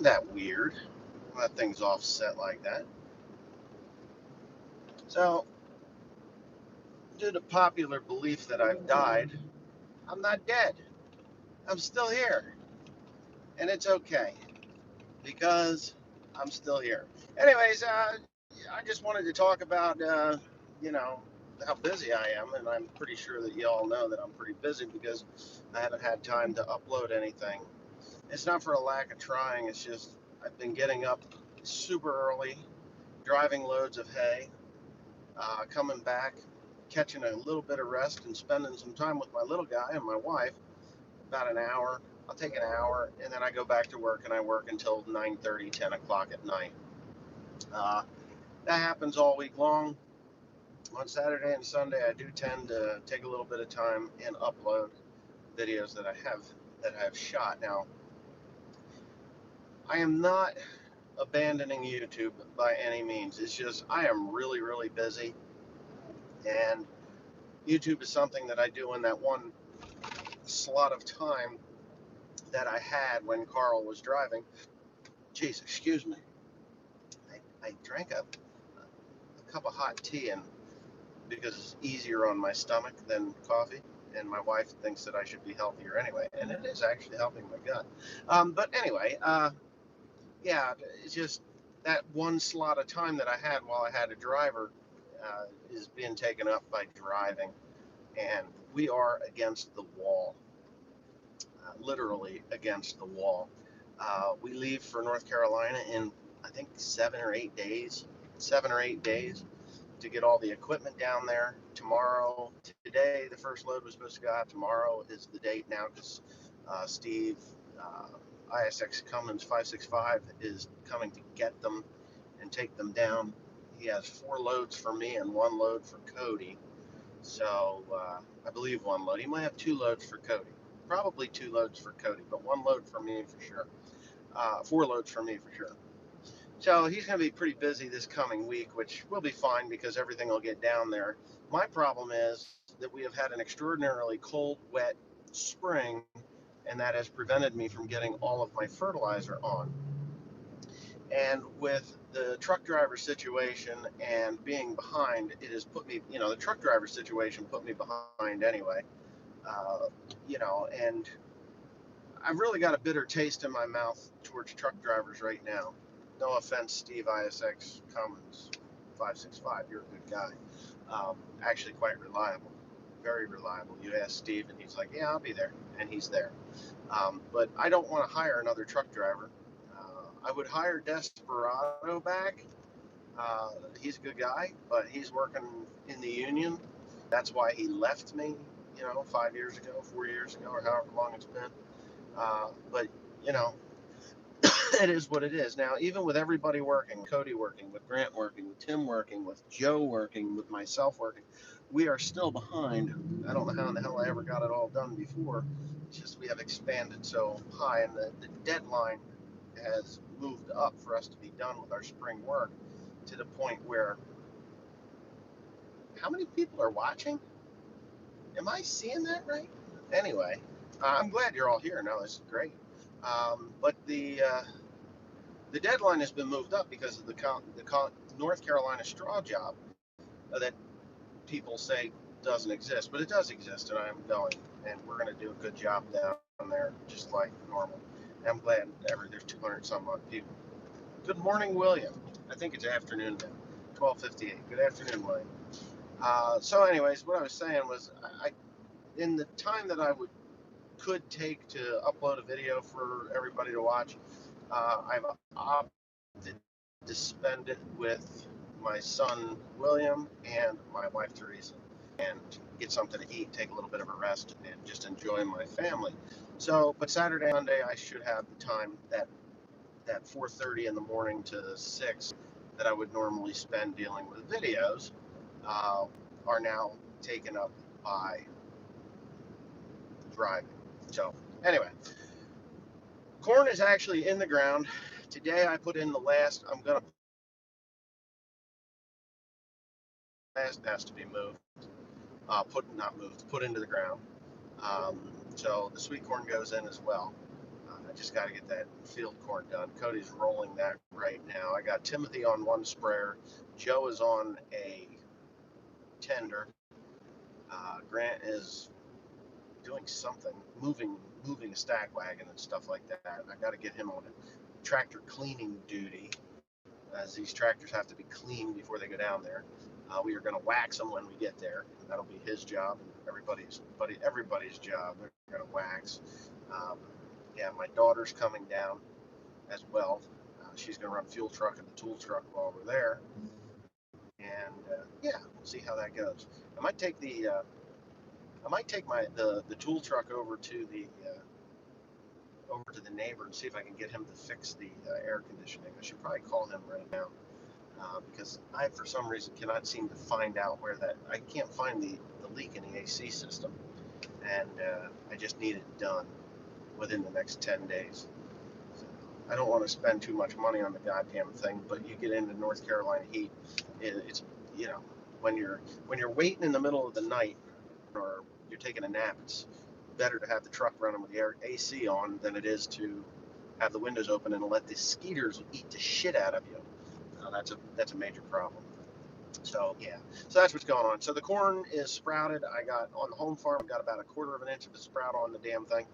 Isn't that weird? That thing's offset like that. So, due to popular belief that I've died, I'm not dead. I'm still here. And it's okay because I'm still here. Anyways, I just wanted to talk about, you know, how busy I am. And I'm pretty sure that you all know that I'm pretty busy because I haven't had time to upload anything. It's not for a lack of trying. It's just I've been getting up super early, driving loads of hay, coming back, catching a little bit of rest, and spending some time with my little guy and my wife. About an hour. I'll take an hour, and then I go back to work, and I work until 9:30, 10 o'clock at night. Uh, that happens all week long. On Saturday and Sunday, I do tend to take a little bit of time and upload videos that I have shot. Now, I am not abandoning YouTube by any means. It's just I am really, really busy, and YouTube is something that I do in that one slot of time that I had when Carl was driving. Jeez, excuse me. I drank a cup of hot tea and because it's easier on my stomach than coffee. And my wife thinks that I should be healthier anyway, and it is actually helping my gut. But anyway, yeah, it's just that one slot of time that I had while I had a driver is being taken up by driving, and we are against the wall, literally against the wall. We leave for North Carolina in I think 7 or 8 days. 7 or 8 days to get all the equipment down there. Tomorrow, today, the first load was supposed to go out. Tomorrow is the date now because Steve, ISX Cummins 565, is coming to get them and take them down. He has 4 loads for me and 1 load for Cody. So I believe 1 load. He might have 2 loads for Cody. Probably 2 loads for Cody, but 1 load for me for sure. 4 loads for me for sure. So he's going to be pretty busy this coming week, which will be fine because everything will get down there. My problem is that we have had an extraordinarily cold, wet spring, and that has prevented me from getting all of my fertilizer on. And with the truck driver situation and being behind, it has put me, the truck driver situation put me behind anyway. Uh, and I've really got a bitter taste in my mouth towards truck drivers right now. No offense, Steve ISX Cummins 565, you're a good guy. Actually quite reliable, very reliable. You ask Steve and he's like, yeah, I'll be there, and he's there. But I don't want to hire another truck driver. I would hire Desperado back. He's a good guy, but he's working in the union. That's why he left me, 5 years ago, 4 years ago, or however long it's been. But, you know, it is what it is. Now, even with everybody working, Cody working, with Grant working, with Tim working, with Joe working, with myself working, we are still behind. I don't know how in the hell I ever got it all done before. It's just we have expanded so high, and the deadline has moved up for us to be done with our spring work to the point where how many people are watching? Am I seeing that right? Anyway, I'm glad you're all here. No, this is great. But the deadline has been moved up because of the North Carolina straw job that people say doesn't exist, but it does exist, and I'm going, and we're going to do a good job down there, just like normal. And I'm glad there's 200 some odd people. Good morning, William. I think it's afternoon now, 12:58. Good afternoon, William. So, anyways, what I was saying was, in the time that I could take to upload a video for everybody to watch, I've opted to spend it with my son William and my wife Teresa, and get something to eat, take a little bit of a rest, and just enjoy my family. So, but Saturday, Sunday, I should have the time that 4:30 in the morning to 6 that I would normally spend dealing with videos are now taken up by driving. So anyway, corn is actually in the ground. Today I put in the last, last has to be moved, put into the ground. So the sweet corn goes in as well. I just got to get that field corn done. Cody's rolling that right now. I got Timothy on one sprayer. Joe is on a tender. Grant is doing something, moving a stack wagon and stuff like that. I got to get him on a tractor cleaning duty, as these tractors have to be cleaned before they go down there. We are going to wax them when we get there. That'll be his job and everybody's job. They're going to wax. Um, yeah, my daughter's coming down as well. She's going to run fuel truck and the tool truck while we're there, and yeah, we'll see how that goes. I might take the tool truck over to the neighbor and see if I can get him to fix the air conditioning. I should probably call him right now, because I, for some reason, cannot seem to find out where I can't find the leak in the AC system, and I just need it done within the next 10 days. So I don't want to spend too much money on the goddamn thing, but you get into North Carolina heat, it's, you know, when you're waiting in the middle of the night or you're taking a nap, it's better to have the truck running with the AC on than it is to have the windows open and let the skeeters eat the shit out of you. That's a major problem. So yeah, so that's what's going on. So the corn is sprouted. I got on the home farm, got about 1/4 of an inch of a sprout on the damn thing.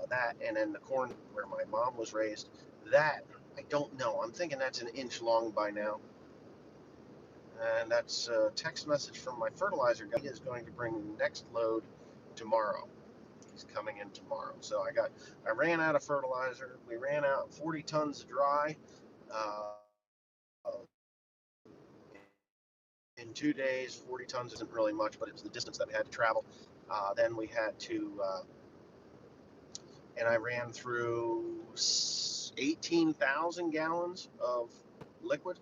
That, and then the corn where my mom was raised, that I don't know. I'm thinking that's 1 inch long by now. And that's a text message from my fertilizer guy. He is going to bring the next load tomorrow. He's coming in tomorrow. So I ran out of fertilizer. We ran out 40 tons of dry. In 2 days, 40 tons isn't really much, but it was the distance that we had to travel. Then we had to, and I ran through 18,000 gallons of liquid,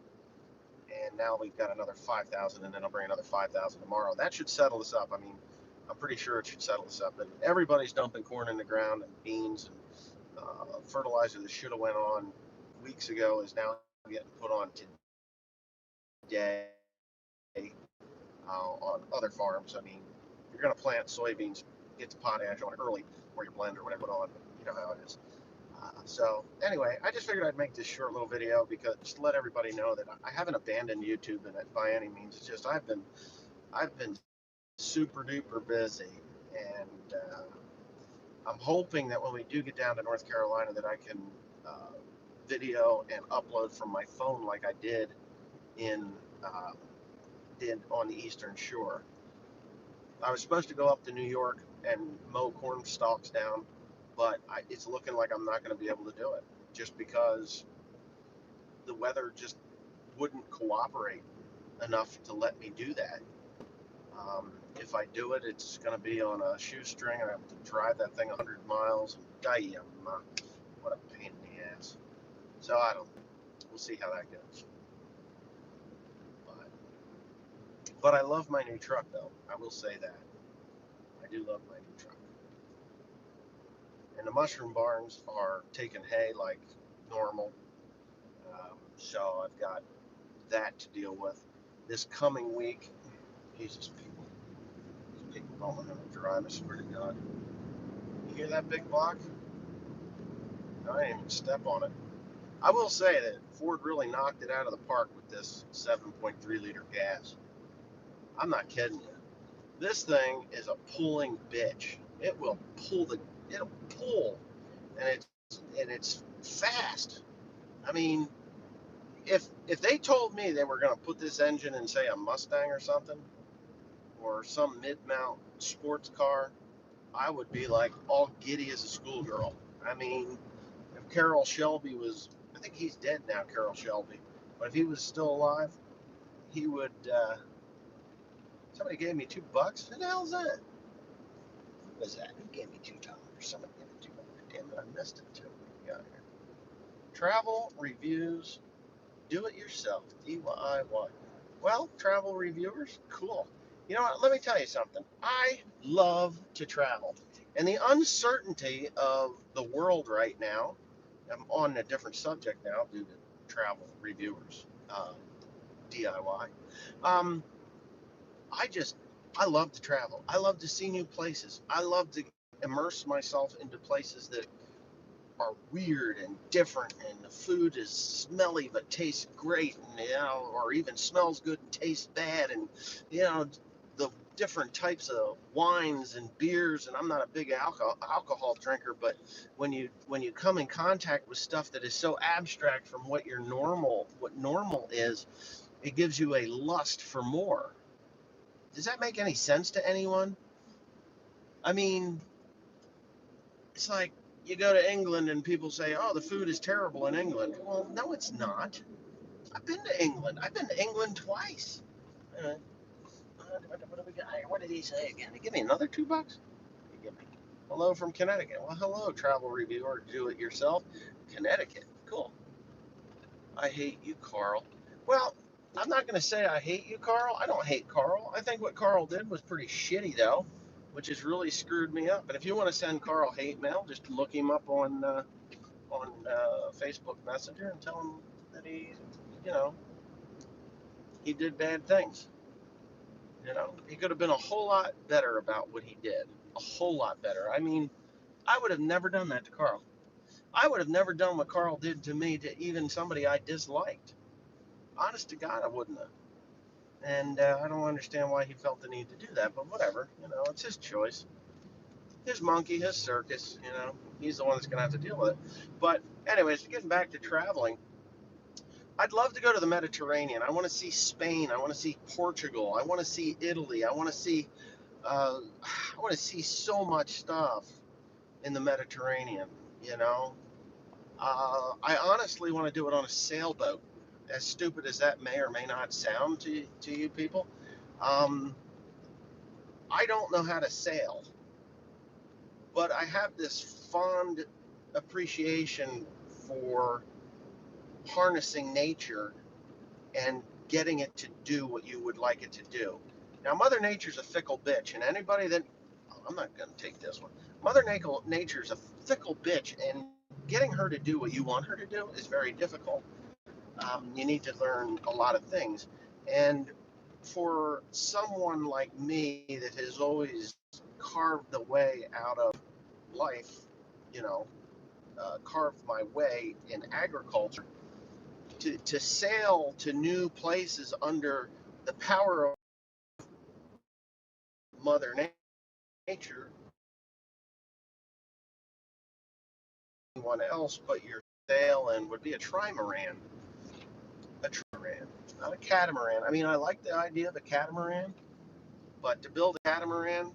and now we've got another 5,000, and then I'll bring another 5,000 tomorrow. That should settle us up. I mean, I'm pretty sure it should settle us up. And everybody's dumping corn in the ground and beans, and fertilizer that should have went on weeks ago is now getting put on today. On other farms. I mean, if you're going to plant soybeans, get the potash on it early, or your blend or whatever on. You know how it is. So anyway, I just figured I'd make this short little video because just to let everybody know that I haven't abandoned YouTube by any means. It's just I've been super duper busy, and I'm hoping that when we do get down to North Carolina that I can video and upload from my phone like I did on the Eastern Shore. I was supposed to go up to New York and mow corn stalks down, but it's looking like I'm not going to be able to do it just because the weather just wouldn't cooperate enough to let me do that. If I do it, it's going to be on a shoestring. I have to drive that thing 100 miles. Damn, what a pain in the ass. So we'll see how that goes. But I love my new truck, though. I will say that. I do love my new truck. And the mushroom barns are taking hay like normal. So I've got that to deal with. This coming week, Jesus, people rolling in the drive, I swear to God. You hear that big block? I didn't even step on it. I will say that Ford really knocked it out of the park with this 7.3 liter gas. I'm not kidding you. This thing is a pulling bitch. It'll pull, and it's fast. I mean, if they told me they were going to put this engine in, say, a Mustang or something, or some mid-mount sports car, I would be like all giddy as a schoolgirl. I mean, if Carroll Shelby was, I think he's dead now, Carroll Shelby, but if he was still alive, he would. Somebody gave me $2. Who the hell's that? Who was that? Who gave me $2? Somebody gave me $2. Damn it, I missed it too. What do we got here? Travel reviews, do it yourself, DIY. Well, travel reviewers, cool. You know what? Let me tell you something. I love to travel, and the uncertainty of the world right now. I'm on a different subject now due to travel reviewers, DIY. I love to travel. I love to see new places. I love to immerse myself into places that are weird and different, and the food is smelly but tastes great, and or even smells good and tastes bad, and the different types of wines and beers. And I'm not a big alcohol drinker, but when you come in contact with stuff that is so abstract from what normal is, it gives you a lust for more. Does that make any sense to anyone? I mean, it's like you go to England and people say, "Oh, the food is terrible in England." Well, no, it's not. I've been to England. I've been to England twice. Uh, what do we got here? What did he say again? Give me another $2. Give me. Hello from Connecticut. Well, hello, travel reviewer, do it yourself. Connecticut. Cool. I hate you, Carl. Well, I'm not going to say I hate you, Carl. I don't hate Carl. I think what Carl did was pretty shitty, though, which has really screwed me up. And if you want to send Carl hate mail, just look him up on Facebook Messenger and tell him that you know, he did bad things. He could have been a whole lot better about what he did. A whole lot better. I mean, I would have never done that to Carl. I would have never done what Carl did to me to even somebody I disliked. Honest to God, I wouldn't have. And I don't understand why he felt the need to do that, but whatever. It's his choice. His monkey, his circus, he's the one that's going to have to deal with it. But anyways, getting back to traveling, I'd love to go to the Mediterranean. I want to see Spain. I want to see Portugal. I want to see Italy. I want to see so much stuff in the Mediterranean, you know. I honestly want to do it on a sailboat, as stupid as that may or may not sound to you people. Um, I don't know how to sail, but I have this fond appreciation for harnessing nature and getting it to do what you would like it to do. Now, Mother Nature's a fickle bitch, and anybody that I'm not going to take this one. Mother Nature's a fickle bitch, and getting her to do what you want her to do is very difficult. You need to learn a lot of things, and for someone like me that has always carved the way out of life, you know, carved my way in agriculture, to sail to new places under the power of Mother Nature, anyone else but your sail and would be a trimaran. A trimaran, not a catamaran. I mean, I like the idea of a catamaran, but to build a catamaran,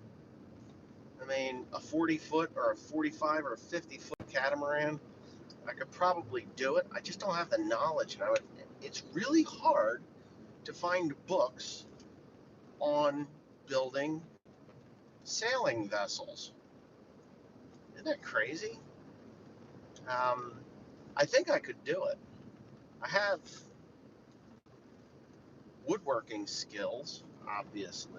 I mean, a 40-foot or a 45 or a 50-foot catamaran, I could probably do it. I just don't have the knowledge, and it's really hard to find books on building sailing vessels. Isn't that crazy? Um, I think I could do it. I have woodworking skills, obviously.